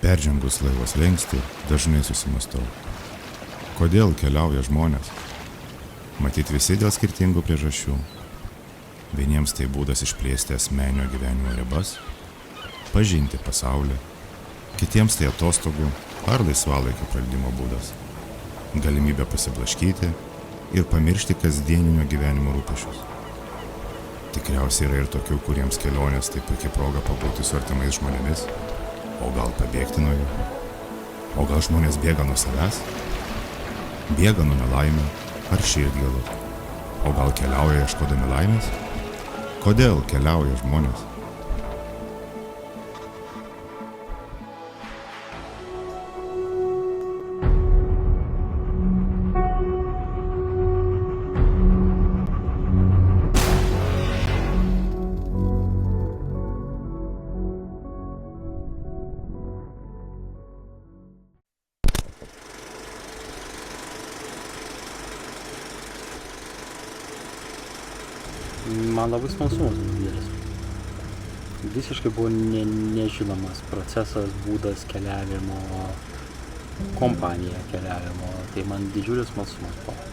Peržengus laivo slenkstį, dažnai susimastau. Kodėl keliauja žmonės? Matyt visi dėl skirtingų priežasčių. Vieniems tai būdas išplėsti asmeninio gyvenimo ribas, pažinti pasaulį. Kitiems tai atostogų ar laisvalaikio praleidimo būdas. Galimybė pasiblaškyti ir pamiršti kasdieninio gyvenimo rūpesčius. Tikriausiai yra ir tokių, kuriems kelionės tai puikia proga pabūti su artimais žmonėmis, o gal pabėgti nuo jų. O gal žmonės bėga nuo savęs, bėga nuo nelaimių ar širdgėlos. O gal keliauja ieškodami laimės? Kodėl keliauja žmonės? Man labai smalsumas didelis. Visiškai buvo nežinomas procesas, būdas keliavimo, kompanija keliavimo. Tai man didžiulis smalsumas buvo.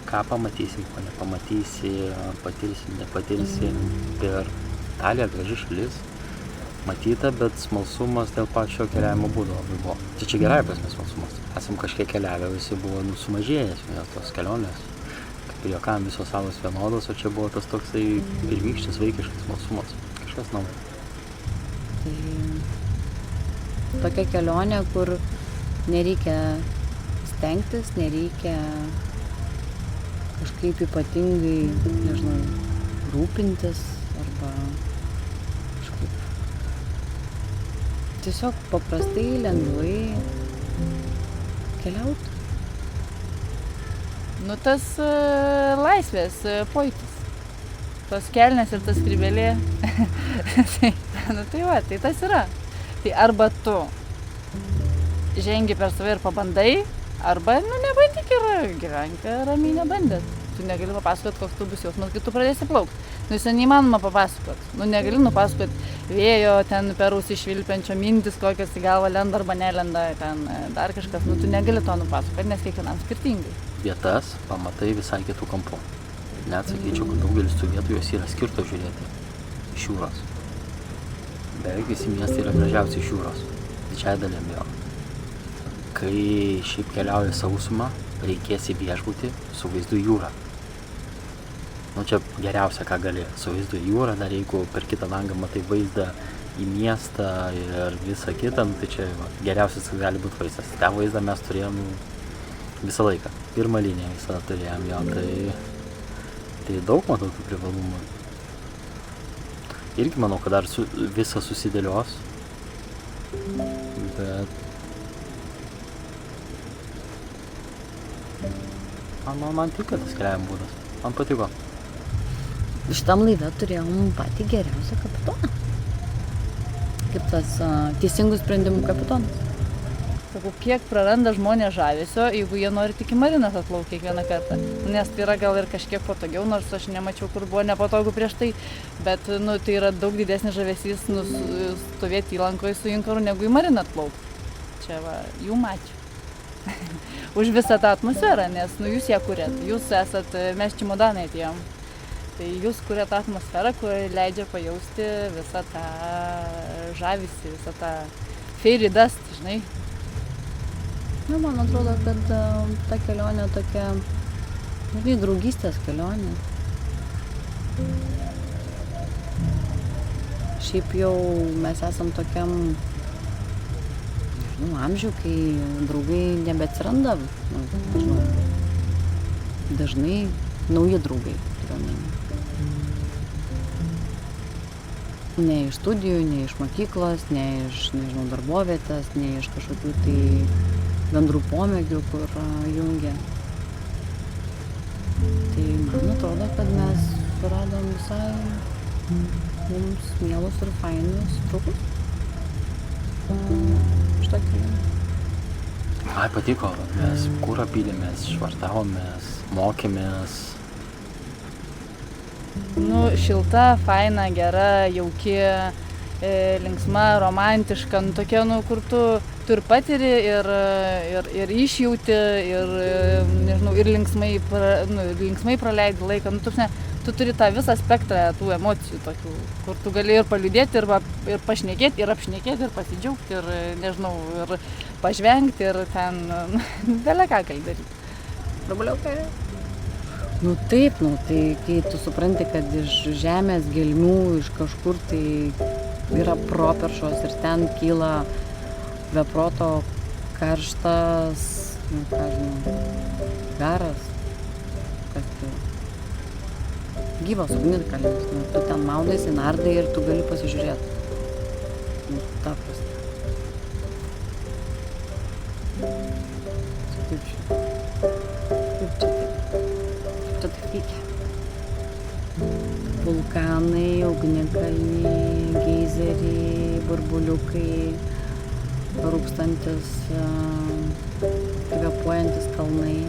Ką pamatysim, ko nepamatysi, patirsi, nepatirsi. Per Italiją graži šalis, matyta, bet smalsumas dėl pačio keliavimo būdo labai buvo. Tai čia gerai prasme smalsumas. Esam kažkiek keliavę, visi buvo sumažėjęs, nes tos kelionės. Ir jokiam visos salos vienodos, o čia buvo tas toksai pirmykštis vaikiškas smalsumas. Kažkas naujo. Tai tokia kelionė, kur nereikia stengtis, nereikia kažkaip ypatingai, nežinau, rūpintis arba kažkaip. Tiesiog paprastai, lengvai keliauti. Nu, tas laisvės pojūtis. Tos kelnės ir tas skrybėlė. Tai va, tai tas yra. Tai arba tu žengi per save ir pabandai, arba, nebandyk ir gyvenk ramiai nebandęs. Tu negali papasakot, koks tu bus jausmas, kai tu pradėsi plaukti. Jis neįmanoma papasakot. Negali nupasakot vėjo, ten per ausį švilpiančio mintis, kokios į galvą lenda arba nelenda, ten dar kažkas. Tu negali to nupasakot, nes kiekvienam skirtingai. Vietas pamatai visai kitų kampų. Net sakyčiau, kad daugelis tų vietų jos yra skirtos žiūrėti iš jūros. Beveik visi miestai yra gražiausi iš jūros. Didžiąja dalim jo. Kai šiaip keliauja sausuma, reikės į viešbutį su vaizdu į jūrą. Čia geriausia, ką gali. Su vaizdu į jūrą, dar jeigu per kitą langą matai vaizdą į miestą ir visą kitą, tai čia geriausias gali būti vaizdas. Tą vaizdą mes turėjom visą laiką. Pirmą liniją visą turėjom jo, tai daug matau tų privalumų. Irgi manau, kad dar visą susidėlios, bet man tiko tas keliavimo būdas, man patiko. Šitam laive turėjom patį geriausią kapitoną. Kaip tas teisingų sprendimų kapitonas. Sakau, kiek praranda žmonės žavesio, jeigu jie nori tik į marinas atplaukti kiekvieną kartą. Nes tai yra gal ir kažkiek patogiau, nors aš nemačiau, kur buvo nepatogu prieš tai. Bet tai yra daug didesnis žavesys stovėti įlankoje su inkaru, negu į mariną atplaukti. Čia va, jų mačiau. Už visą tą atmosferą, nes jūs ją kuriat. Jūs esat, mes čimodanai atėjom. Tai jūs kuriat tą atmosferą, kuri leidžia pajausti visą tą žavesį, visą tą fairy dust, žinai. Man atrodo, kad ta kelionė tokia, draugystės kelionė. Šiaip jau mes esam tokiam, amžių, kai draugai nebeatsiranda, dažnai nauji draugai. Ne iš studijų, ne iš mokyklos, ne iš, darbovietės, ne iš kažkokių tai bendrų pomėgių, kur jungia. Tai man atrodo, kad mes suradom visai mums mielus ir fainus draugus. Šitą kelionę. Patiko, mes kurą pylėmės, švartavomės, mokėmės. Šilta, faina, gera, jauki, linksma, romantiška, nu tokia, nu kur tu ir patiri, ir išjauti, ir, nežinau, ir linksmai praleidi laiką. Nu, tu turi tą visą spektrą tų emocijų tokių, kur tu gali ir paliūdėti, ir pašnekėti, ir apšnekėti, ir pasidžiaugti, ir, nežinau, ir pažvengti, ir ten beleką gali daryti. Dabuliaukai. Nu taip, tai kai tu supranti, kad iš žemės gelmių, iš kažkur tai yra properšos ir ten kyla beproto karštas, nu ką žinau, garas, kas tai gyvas ugnikalnis, nu, tu ten maudaisi, nardai ir tu gali pasižiūrėti. Nu, ta prasme. Kaip čia taip veikia? Vulkanai, ugnikalniai, geizeriai, burbuliukai, rūkstantis, kvėpuojantis kalnai.